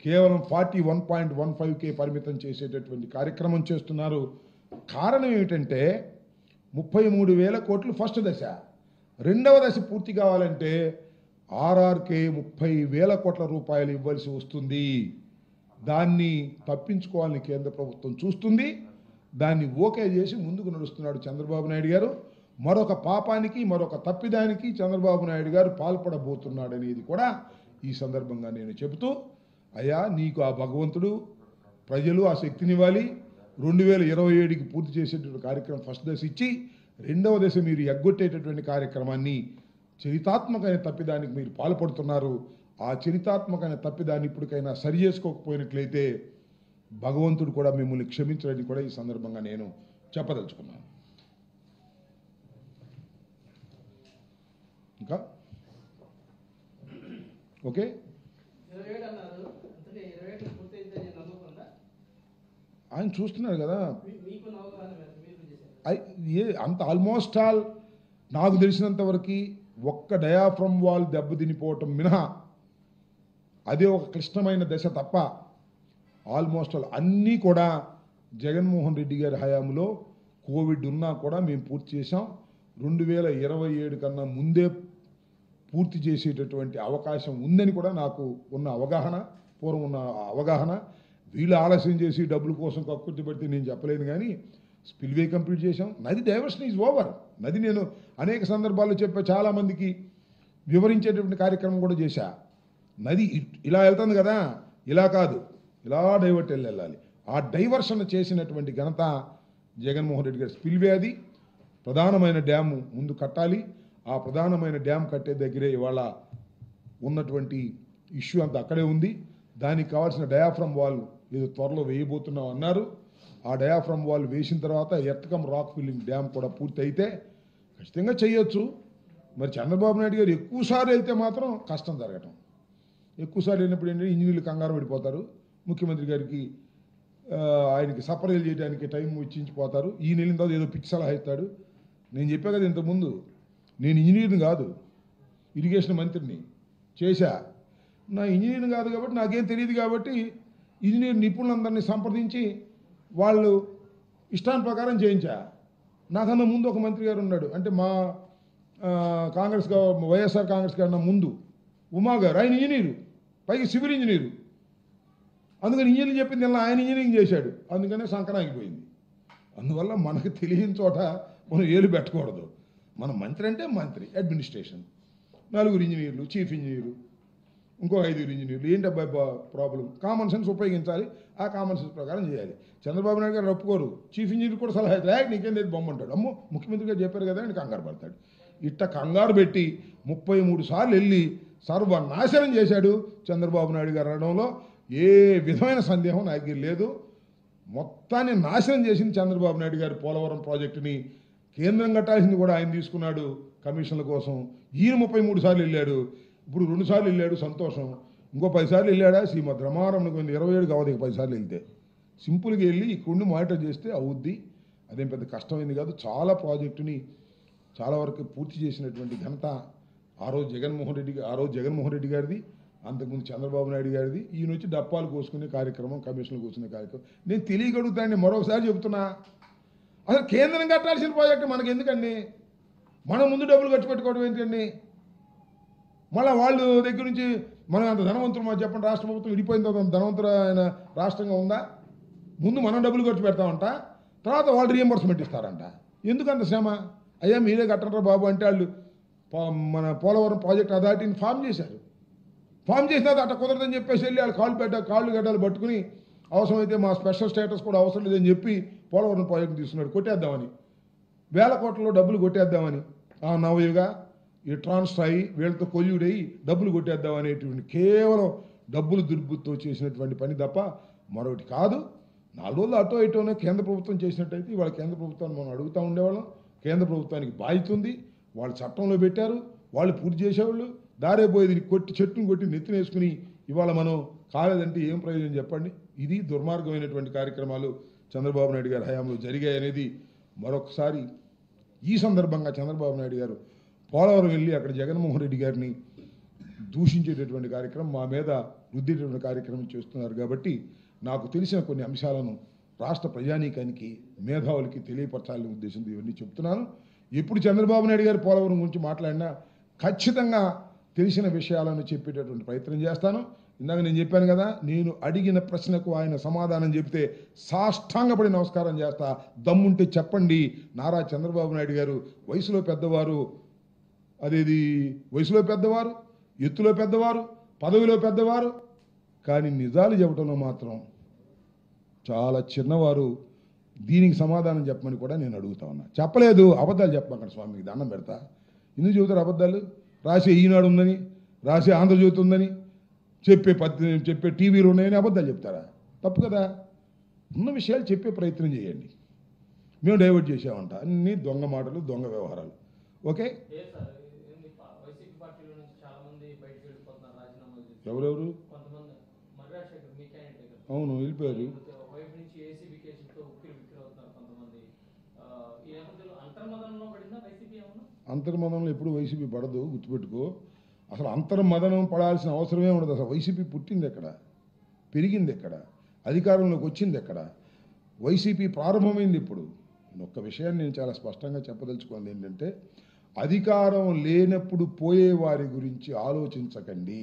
[SPEAKER 1] కేవలం 41.15K పరిమితం చేసేటటువంటి కార్యక్రమం చేస్తున్నారు. కారణం ఏమిటంటే 33,000 కోట్లు ఫస్ట్ దశ, 2వ దశ పూర్తి కావాలంటే RRK 30,000 కోట్ల రూపాయలు ఇవ్వాల్సి వస్తుంది. దాన్ని తప్పించుకోవాలని కేంద్ర ప్రభుత్వం చూస్తుంది. దాన్ని ఓకే చేసి ముందుకు నడుస్తున్నాడు చంద్రబాబు నాయుడు గారు. మరొక పాపానికి, మరొక తప్పిదానికి చంద్రబాబు నాయుడు గారు పాల్పడబోతున్నాడు అనేది కూడా ఈ సందర్భంగా నేను చెబుతూ, అయ్యా నీకు ఆ భగవంతుడు, ప్రజలు ఆ శక్తినివ్వాలి. 2027కి పూర్తి చేసేటువంటి కార్యక్రమం ఫస్ట్ దశ ఇచ్చి 2వ దశ మీరు ఎగ్గొట్టేటటువంటి కార్యక్రమాన్ని, చరితాత్మకమైన తప్పిదానికి మీరు పాల్పడుతున్నారు. ఆ చరితాత్మకమైన తప్పిదాన్ని ఇప్పటికైనా సరి చేసుకోకపోయినట్లయితే భగవంతుడు కూడా మిమ్మల్ని క్షమించడానికి కూడా ఈ సందర్భంగా నేను చెప్పదలుచుకున్నాను. ఇంకా ఓకే, ఆయన చూస్తున్నారు కదా. అంత ఆల్మోస్ట్ ఆల్ నాకు తెలిసినంత వరకు ఒక్క డయాఫ్రమ్ వాల్ దెబ్బతినిపోవటం మినహా అదే ఒక క్లిష్టమైన దశ తప్ప ఆల్మోస్ట్ ఆల్ అన్నీ కూడా జగన్మోహన్ రెడ్డి గారి హయాంలో కోవిడ్ ఉన్నా కూడా మేము పూర్తి చేశాం. 2027 కన్నా ముందే పూర్తి చేసేటటువంటి అవకాశం ఉందని కూడా నాకు ఉన్న అవగాహన, పూర్వం ఉన్న అవగాహన. వీళ్ళు ఆలస్యం చేసి డబ్బుల కోసం కక్కుర్తి పెడితే నేను చెప్పలేను, కానీ స్పిల్వే కంప్లీట్ చేశాం. నది డైవర్షన్ ఈజ్ ఓవర్. నది నేను అనేక సందర్భాల్లో చెప్పా, చాలామందికి వివరించేటువంటి కార్యక్రమం కూడా చేశా. నది ఇలా వెళ్తుంది కదా, ఇలా కాదు, ఇలా డైవర్ట్ వెళ్ళాలి. ఆ డైవర్షన్ చేసినటువంటి ఘనత జగన్మోహన్ రెడ్డి గారి. స్పిల్వే అది ప్రధానమైన డ్యాము ముందు కట్టాలి. ఆ ప్రధానమైన డ్యామ్ కట్టే దగ్గరే ఇవాళ ఉన్నటువంటి ఇష్యూ అంతా అక్కడే ఉంది. దానికి కావాల్సిన డయాఫ్రమ్ వాల్ ఏదో త్వరలో వేయబోతున్నాం అన్నారు. ఆ డయాఫ్రమ్ వాల్ వేసిన తర్వాత ఎర్త్కమ్ రాక్ ఫిల్లింగ్ డ్యామ్ కూడా పూర్తి అయితే ఖచ్చితంగా చేయొచ్చు. మరి చంద్రబాబు నాయుడు గారు ఎక్కువసార్లు వెళ్తే మాత్రం కష్టం జరగటం. ఎక్కువసార్లు వెళ్ళినప్పుడు ఏంటంటే ఇంజనీర్లు కంగారు పడిపోతారు. ముఖ్యమంత్రి గారికి ఆయనకి సపరేలు చేయడానికి టైం ఇచ్చించిపోతారు. ఈయన వెళ్ళిన తర్వాత ఏదో పిచ్చి సలహా ఇస్తాడు. నేను చెప్పా కదా ఇంతకుముందు, నేను ఇంజనీర్ని కాదు, ఇరిగేషన్ మంత్రిని చేశా. నా ఇంజనీర్ని కాదు కాబట్టి నాకేం తెలియదు కాబట్టి ఇంజనీర్ నిపుణులందరినీ సంప్రదించి వాళ్ళు ఇష్టాన్ని ప్రకారం చేయించా. నాకన్నా ముందు ఒక మంత్రి గారు ఉన్నాడు, అంటే మా కాంగ్రెస్ వైఎస్ఆర్ కాంగ్రెస్ కన్నా ముందు ఉమా గారు, ఆయన ఇంజనీరు, పైకి సివిల్ ఇంజనీరు. అందుకని ఇంజనీరింగ్ చెప్పింది ఇలా ఆయన ఇంజనీరింగ్ చేశాడు, అందుకనే సంకనాగిపోయింది. అందువల్ల మనకు తెలియని చోట మనం ఏలు పెట్టకూడదు. మన మంత్రి అంటే మంత్రి, అడ్మినిస్ట్రేషన్, 4 ఇంజనీర్లు, చీఫ్ ఇంజనీరు, ఇంకో 5 ఇంజనీర్లు, ఏంటి అబ్బాయి ప్రాబ్లం? కామన్ సెన్స్ ఉపయోగించాలి, ఆ కామన్ సెన్స్ ప్రకారం చేయాలి. చంద్రబాబు నాయుడు గారు ఒప్పుకోరు, చీఫ్ ఇంజనీర్ కూడా సలహా అవుతుంది, నీకేం లేదు బొమ్మంటాడు. అమ్మో ముఖ్యమంత్రి గారు చెప్పారు కదా అని కంగారు పడతాడు. ఇట్ట కంగారు పెట్టి 33 సార్లు వెళ్ళి సర్వనాశనం చేశాడు చంద్రబాబు నాయుడు గారు అనడంలో ఏ విధమైన సందేహం నాకు లేదు. మొత్తాన్ని నాశనం చేసింది చంద్రబాబు నాయుడు గారు. పోలవరం ప్రాజెక్టుని కేంద్రం కట్టాల్సింది కూడా ఆయన తీసుకున్నాడు కమిషన్ల కోసం. ఈయన 33 సార్లు వెళ్ళాడు, ఇప్పుడు 2 సార్లు వెళ్ళాడు, సంతోషం. ఇంకో 10 సార్లు వెళ్ళాడా? శ్రీమద్ రమారమణ 27 కావదు, 10 సార్లు వెళ్తే సింపుల్గా వెళ్ళి ఇక్కడుండి మానిటర్ చేస్తే అవుద్ది. అదేం పెద్ద కష్టమైంది కాదు. చాలా ప్రాజెక్టుని చాలా వరకు పూర్తి చేసినటువంటి ఘనత ఆ రోజు జగన్మోహన్ రెడ్డి గారిది, అంతకుముందు చంద్రబాబు నాయుడు గారిది. ఈయన వచ్చి డప్పాలు కోసుకునే కార్యక్రమం, కమిషన్లు కోసుకునే కార్యక్రమం. నేను తెలియగలుగుతానండి, మరొకసారి చెబుతున్నా, అసలు కేంద్రం కట్టాల్సిన ప్రాజెక్టు మనకు ఎందుకండి? మనం ముందు డబ్బులు ఖర్చు పెట్టుకోవడం ఏంటండి? మళ్ళీ వాళ్ళు దగ్గర నుంచి మనం అంత ధనవంతులు మాకు చెప్పండి, రాష్ట్ర ప్రభుత్వం విడిపోయిన తర్వాత ధనవంతులైన రాష్ట్రంగా ఉందా? ముందు మనం డబ్బులు ఖర్చు పెడతామంట, తర్వాత వాళ్ళు రీఎంబర్స్మెంట్ ఇస్తారంట. ఎందుకంత శ్రమ? అయ్యా మీరే కట్టరా బాబు అంటే వాళ్ళు మన పోలవరం ప్రాజెక్ట్ అథారిటీని ఫామ్ చేశారు. ఫామ్ చేసిన అట్ట కుదరదని చెప్పేసి వెళ్ళి వాళ్ళు కాళ్ళు గడ్డలు పట్టుకుని అవసరమైతే మా స్పెషల్ స్టేటస్ కూడా అవసరం లేదని చెప్పి పోలవరం ప్రాజెక్ట్ తీసుకున్నాడు. కొట్టేద్దామని, 1000 కోట్లలో డబ్బులు కొట్టేద్దామని, నవయుగా ఈ ట్రాన్స్ఫర్ అయ్యి వీళ్ళతో కొల్యూడయి డబ్బులు కొట్టేద్దాం అనేటువంటి కేవలం డబ్బులు దుర్బుద్ధితో చేసినటువంటి పని తప్ప మరొకటి కాదు. 4 రోజులు అటో ఇటోనే కేంద్ర ప్రభుత్వం చేసినట్టయితే ఇవాళ కేంద్ర ప్రభుత్వాన్ని మనం అడుగుతూ ఉండేవాళ్ళం. కేంద్ర ప్రభుత్వానికి బాధ్యత ఉంది, వాళ్ళు చట్టంలో పెట్టారు, వాళ్ళు పూర్తి చేసేవాళ్ళు. దారే పోయేది చెట్టును కొట్టి నెత్తినేసుకుని ఇవాళ మనం కాలేదంటే ఏం ప్రయోజనం చెప్పండి? ఇది దుర్మార్గమైనటువంటి కార్యక్రమాలు చంద్రబాబు నాయుడు గారి హయాంలో జరిగాయనేది మరొకసారి ఈ సందర్భంగా చంద్రబాబు నాయుడు గారు పోలవరం వెళ్ళి అక్కడ జగన్మోహన్ రెడ్డి గారిని దూషించేటటువంటి కార్యక్రమం, మా మీద రుద్దేటటువంటి కార్యక్రమం చేస్తున్నారు. కాబట్టి నాకు తెలిసిన కొన్ని అంశాలను రాష్ట్ర ప్రజానీకానికి, మేధావులకి తెలియపరచాలనే ఉద్దేశంతో ఇవన్నీ చెప్తున్నాను. ఎప్పుడు చంద్రబాబు నాయుడు గారు పోలవరం గురించి మాట్లాడినా ఖచ్చితంగా తెలిసిన విషయాలను చెప్పేటటువంటి ప్రయత్నం చేస్తాను. ఇందాక నేను చెప్పాను కదా, నేను అడిగిన ప్రశ్నకు ఆయన సమాధానం చెప్తే సాష్టాంగపడి నమస్కారం చేస్తా. దమ్ముంటే చెప్పండి, నారా చంద్రబాబు నాయుడు గారు వయసులో పెద్దవారు, అదేది వయసులో పెద్దవారు, ఎత్తులో పెద్దవారు, పదవిలో పెద్దవారు, కానీ నిజాలు చెప్పడంలో మాత్రం చాలా చిన్నవారు. దీనికి సమాధానం చెప్పమని కూడా నేను అడుగుతా ఉన్నా. చెప్పలేదు, అబద్ధాలు చెప్పమాకండి స్వామికి దండం పెడతా. ఎందుకు చెబుతారు అబద్ధాలు? రాసే ఈనాడు ఉందని, రాసే ఆంధ్రజ్యోతి ఉందని, చెప్పే టీవీలు ఉన్నాయని అబద్ధాలు చెప్తారా? తప్పు కదా. ఉన్న విషయాలు చెప్పే ప్రయత్నం చేయండి. మేము డైవర్ట్ చేసామంట, అన్ని దొంగ మాటలు, దొంగ వ్యవహారాలు. ఓకే, ఎవరెవరు? అవును, వెళ్ళిపోయారు. అంతర్మదనంలో ఎప్పుడు వైసీపీ పడదు, గుర్తుపెట్టుకో. అసలు అంతర్మదనం పడాల్సిన అవసరమే ఉండదు. అసలు వైసీపీ పుట్టింది ఎక్కడ, పెరిగింది ఎక్కడ, అధికారంలోకి వచ్చింది ఎక్కడ? వైసీపీ ప్రారంభమైంది ఇప్పుడు. ఒక్క విషయాన్ని నేను చాలా స్పష్టంగా చెప్పదలుచుకోండి, ఏంటంటే అధికారం లేనప్పుడు పోయే వారి గురించి ఆలోచించకండి.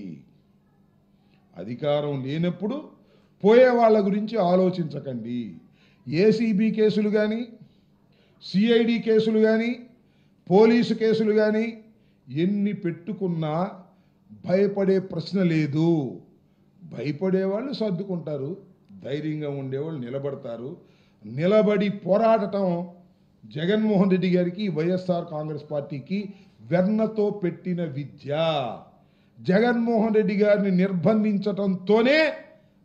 [SPEAKER 1] అధికారం లేనప్పుడు పోయే వాళ్ళ గురించి ఆలోచించకండి. ఏసీబీ కేసులు కానీ, సిఐడి కేసులు కానీ, పోలీసు కేసులు కానీ ఎన్ని పెట్టుకున్నా భయపడే ప్రశ్న లేదు. భయపడేవాళ్ళు సర్దుకుంటారు, ధైర్యంగా ఉండేవాళ్ళు నిలబడతారు. నిలబడి పోరాడటం జగన్మోహన్ రెడ్డి గారికి, వైఎస్ఆర్ కాంగ్రెస్ పార్టీకి వెన్నతో పెట్టిన విద్య. జగన్మోహన్ రెడ్డి గారిని నిర్బంధించటంతోనే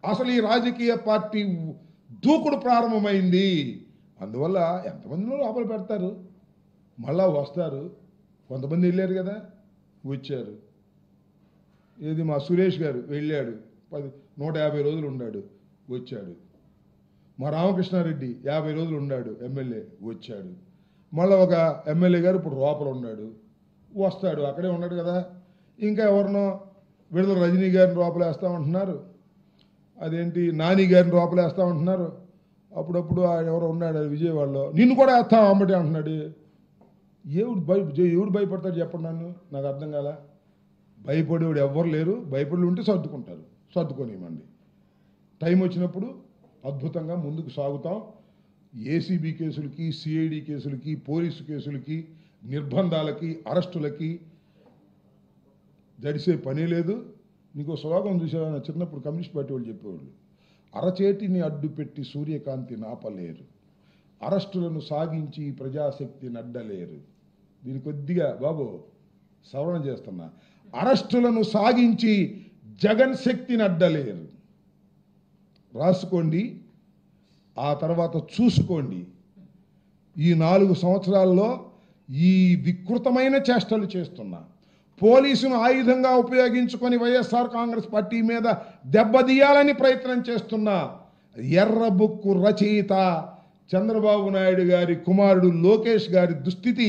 [SPEAKER 1] అసలు ఈ రాజకీయ పార్టీ దూకుడు ప్రారంభమైంది. అందువల్ల ఎంతమందిలో లోపల పెడతారు, మళ్ళా వస్తారు. కొంతమంది వెళ్ళారు కదా, వచ్చారు. ఏది మా సురేష్ గారు వెళ్ళాడు, 150 రోజులు ఉన్నాడు, వచ్చాడు. మా రామకృష్ణారెడ్డి 50 రోజులు ఉన్నాడు, ఎమ్మెల్యే, వచ్చాడు. మళ్ళీ ఒక ఎమ్మెల్యే గారు ఇప్పుడు లోపల ఉన్నాడు, వస్తాడు, అక్కడే ఉన్నాడు కదా. ఇంకా ఎవరినో విడుదల రజనీ గారిని లోపలేస్తామంటున్నారు, అదేంటి నాని గారిని లోపలేస్తామంటున్నారు. అప్పుడప్పుడు ఆయన ఎవరో ఉన్నాడు విజయవాడలో, నిన్ను కూడా వేస్తాం అమ్మటి అంటున్నాడు. ఎవడు భయపడతాడు చెప్పండి, నాకు అర్థం కాల. భయపడేవాడు ఎవ్వరు లేరు, భయపడి ఉంటే సర్దుకుంటారు, సర్దుకోనివ్వండి. టైం వచ్చినప్పుడు అద్భుతంగా ముందుకు సాగుతాం. ఏసీబీ కేసులకి, సిఐడి కేసులకి, పోలీసు కేసులకి, నిర్బంధాలకి, అరెస్టులకి జడిసే పని లేదు. నీకు శ్లోకం చూసావా, చిన్నప్పుడు కమ్యూనిస్ట్ పార్టీ వాళ్ళు చెప్పేవాళ్ళు, అరచేతిని అడ్డుపెట్టి సూర్యకాంతి నాపలేరు, అరెస్టులను సాగించి ప్రజాశక్తిని అడ్డలేరు. దీని కొద్దిగా బాబు సవరణ చేస్తున్నా. అరెస్టులను సాగించి జగన్ శక్తిని అడ్డలేరు. రాసుకోండి, ఆ తర్వాత చూసుకోండి. ఈ 4 సంవత్సరాల్లో ఈ వికృతమైన చేష్టలు చేస్తున్నా, పోలీసును ఆయుధంగా ఉపయోగించుకొని వైఎస్ఆర్ కాంగ్రెస్ పార్టీ మీద దెబ్బతీయాలని ప్రయత్నం చేస్తున్న ఎర్రబుక్కు రచయిత చంద్రబాబు నాయుడు గారి కుమారుడు లోకేష్ గారి దుస్థితి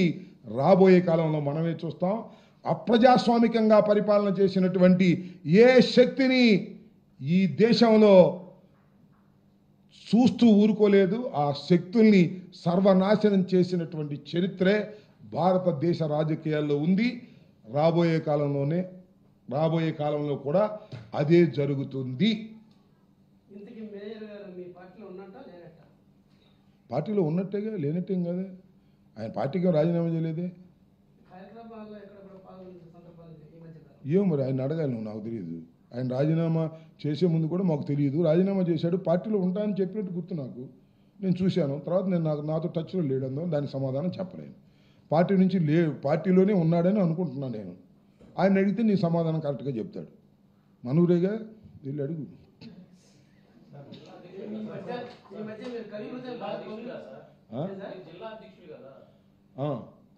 [SPEAKER 1] రాబోయే కాలంలో మనమే చూస్తాం. అప్రజాస్వామికంగా పరిపాలన చేసినటువంటి ఏ శక్తిని ఈ దేశంలో చూస్తూ ఊరుకోలేదు. ఆ శక్తుల్ని సర్వనాశనం చేసినటువంటి చరిత్రే భారతదేశ రాజకీయాల్లో ఉంది. రాబోయే కాలంలో కూడా అదే జరుగుతుంది. పార్టీలో ఉన్నట్టేగా, లేనట్టేం కదా. ఆయన పార్టీకి రాజీనామా చేయలేదే. ఏమో మరి ఆయన అడగాలి, నువ్వు, నాకు తెలియదు. ఆయన రాజీనామా చేసే ముందు కూడా మాకు తెలియదు. రాజీనామా చేశాడు, పార్టీలో ఉంటానని చెప్పినట్టు గుర్తు నాకు, నేను చూశాను. తర్వాత నేను నాతో టచ్లో లేడందో దానికి సమాధానం చెప్పలేను. పార్టీ నుంచి పార్టీలోనే ఉన్నాడని అనుకుంటున్నాను నేను. ఆయన అడిగితే నీ సమాధానం కరెక్ట్గా చెప్తాడు. మనూరేగా, వెళ్ళి అడుగు.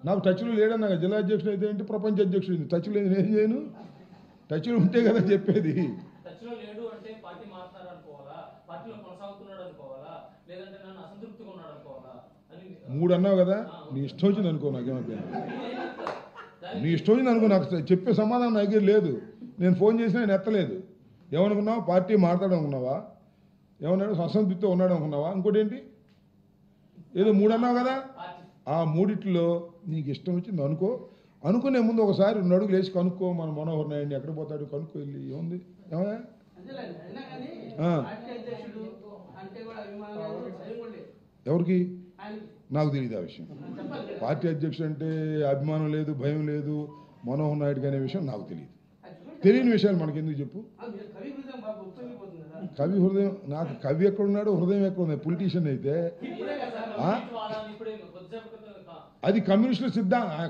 [SPEAKER 1] నాకు టచ్లో లేడన్నా, జిల్లా అధ్యక్షుడు అయితే ఏంటి, ప్రపంచ అధ్యక్షుడు టచ్లో లేదు, నేను చేయను. టచ్లో ఉంటే కదా చెప్పేది. 3 అన్నావు కదా, నీ ఇష్టం వచ్చింది అనుకో, నాకేమైపోయింది. నీ ఇష్టం వచ్చింది అనుకో, నాకు చెప్పే సమాధానం నా దగ్గర లేదు. నేను ఫోన్ చేసినా నేను ఎత్తలేదు. ఏమనుకున్నావు, పార్టీ మాట్లాడడం అనుకున్నావా, ఏమన్నాడు, అసంతృప్తితో ఉన్నాడు అనుకున్నావా, ఇంకోటి ఏంటి, ఏదో 3 అన్నావు కదా. ఆ 3 నీకు ఇష్టం వచ్చింది అనుకునే ముందు ఒకసారి 2 అడుగులు వేసి కనుక్కో. మన మనోహర్ నాయుడిని ఎక్కడ పోతాడు కనుక్కో, వెళ్ళి ఏముంది. ఏమయ్యా, ఎవరికి, నాకు తెలియదు ఆ విషయం. పార్టీ అధ్యక్షుడు అంటే అభిమానం లేదు, భయం లేదు మనోహర్ నాయుడుకి అనే విషయం నాకు తెలియదు. తెలియని విషయాలు మనకెందుకు చెప్పు. కవి హృదయం, నాకు కవి ఎక్కడున్నాడు, హృదయం ఎక్కడుంది. పొలిటీషియన్ అయితే అది కమ్యూనిస్టుల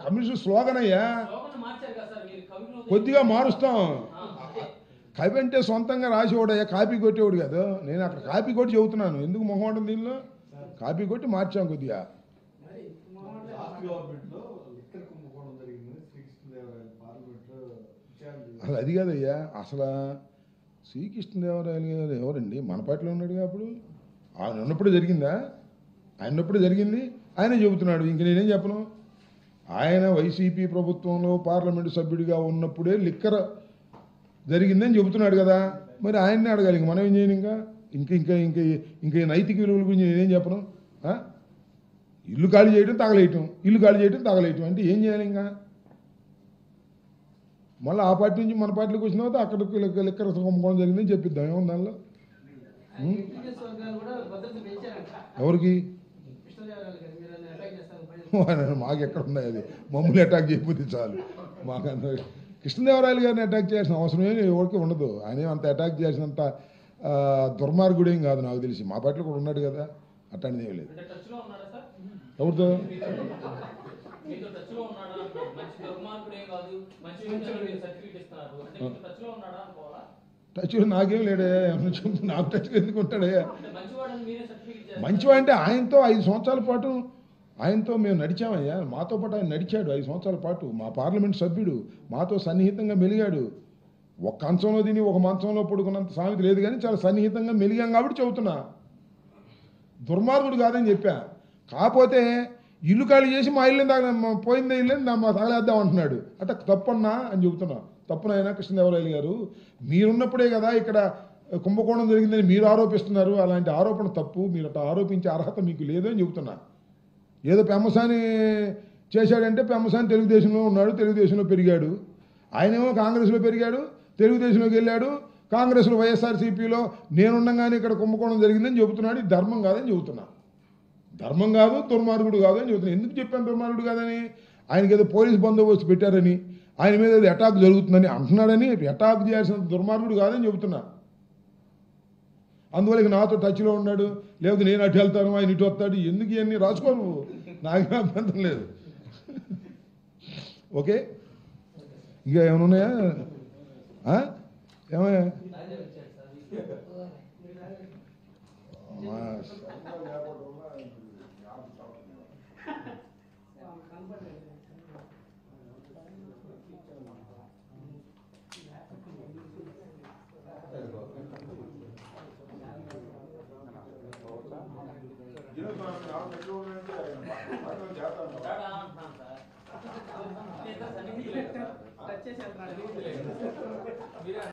[SPEAKER 1] కమ్యూనిస్టు స్లోగన్ అయ్యా, కొద్దిగా మారుస్తాం. కవి అంటే సొంతంగా రాసేవాడయ్యా, కాపీ కొట్టేవాడు కాదు. నేను అక్కడ కాపీ కొట్టి చెబుతున్నాను, ఎందుకు మొహమాటం దీనిలో. కాపీ కొట్టి మార్చాం కొద్దిగా. అసలు అది కాదయ్యా, అసలు శ్రీకృష్ణదేవరాయలు గారు ఎవరండి, మన పార్టీలో ఉన్నాడుగా. అప్పుడు ఆయన ఉన్నప్పుడు జరిగిందా, ఆయన ఉన్నప్పుడు జరిగింది, ఆయనే చెబుతున్నాడు. ఇంక నేనేం చెప్పను. ఆయన వైసీపీ ప్రభుత్వంలో పార్లమెంటు సభ్యుడిగా ఉన్నప్పుడే లిక్కర్ జరిగిందని చెబుతున్నాడు కదా. మరి ఆయన్నే అడగాలి, ఇంక మనం ఏం చేయను. ఇంకా ఇంకా ఇంకా ఇంకా నైతిక విలువల గురించి నేనేం చెప్పను. ఇల్లు ఖాళీ చేయడం తగలేయటం, ఇల్లు ఖాళీ చేయడం తగలేయటం అంటే ఏం చేయాలి. ఇంకా మళ్ళీ ఆ పార్టీ నుంచి మన పార్టీలోకి వచ్చిన తర్వాత అక్కడ లిక్కర్ కుంభకోణం జరిగిందని చెప్పిద్దాం. ఏముంది దానిలో. ఎవరికి మాకు ఎక్కడ ఉన్నాయి అది, మమ్మల్ని అటాక్ చేయకపోతే చాలు. మాకు అంత కృష్ణదేవరాయలు గారిని అటాక్ చేయాల్సిన అవసరమే ఎవరికి ఉండదు. ఆయన అంత అటాక్ చేసినంత దుర్మార్గుడేం కాదు నాకు తెలిసి. మా పార్టీలో కూడా ఉన్నాడు కదా, అట్లాంటిది ఏం లేదు. ఎవరితో టచ్లో నాకేం లేడే, నాకు టచ్లో ఎందుకు ఉంటాడే? మంచివాడు అంటే ఆయనతో 5 సంవత్సరాల పాటు ఆయనతో మేము నడిచామయ్యా. మాతో పాటు ఆయన నడిచాడు 5 సంవత్సరాల పాటు. మా పార్లమెంట్ సభ్యుడు, మాతో సన్నిహితంగా మెలిగాడు. ఒక కంచంలో తిని ఒక మంచంలో పడుకున్నంత సామెత లేదు, కానీ చాలా సన్నిహితంగా మెలిగాం కాబట్టి చెబుతున్నా. దుర్మార్గుడు కాదని చెప్పా. కాకపోతే ఇల్లు ఖాళీ చేసి మా ఇల్లు పోయిందే ఇల్లు మా తగలేద్దాం అంటున్నాడు. అంటే తప్పన్నా అని చెబుతున్నా. తప్పునైనా కృష్ణదేవరాయలు గారు, మీరున్నప్పుడే కదా ఇక్కడ కుంభకోణం జరిగిందని మీరు ఆరోపిస్తున్నారు. అలాంటి ఆరోపణ తప్పు. మీరు అట్లా ఆరోపించే అర్హత మీకు లేదు అని చెబుతున్నా. ఏదో పెమ్మసాని చేశాడంటే పెమ్మసాని తెలుగుదేశంలో ఉన్నాడు, తెలుగుదేశంలో పెరిగాడు. ఆయనేమో కాంగ్రెస్లో పెరిగాడు, తెలుగుదేశంలోకి వెళ్ళాడు. కాంగ్రెస్లో వైఎస్ఆర్సీపీలో నేనుండగానే ఇక్కడ కుంభకోణం జరిగిందని చెబుతున్నాడు. ఇది ధర్మం కాదని చెబుతున్నా. ధర్మం కాదు, దుర్మార్గుడు కాదు అని చెబుతున్నా. ఎందుకు చెప్పాను దుర్మార్గుడు కాదని? ఆయనకి ఏదో పోలీస్ బందోబస్తు పెట్టారని, ఆయన మీద ఏదో అటాక్ జరుగుతుందని అంటున్నాడని, అటాక్ చేయాల్సిన దుర్మార్గుడు కాదని చెబుతున్నా. అందువల్ల ఇక నాతో టచ్లో ఉన్నాడు, లేకపోతే నేను అటు వెళ్తాను ఆయన ఇటు వస్తాడు. ఎందుకు ఇవన్నీ రాసుకో నువ్వు, నాకేం అభ్యంతరం లేదు. ఓకే, ఇంకా ఏమైనా ఉన్నాయా? ఏమయ్యా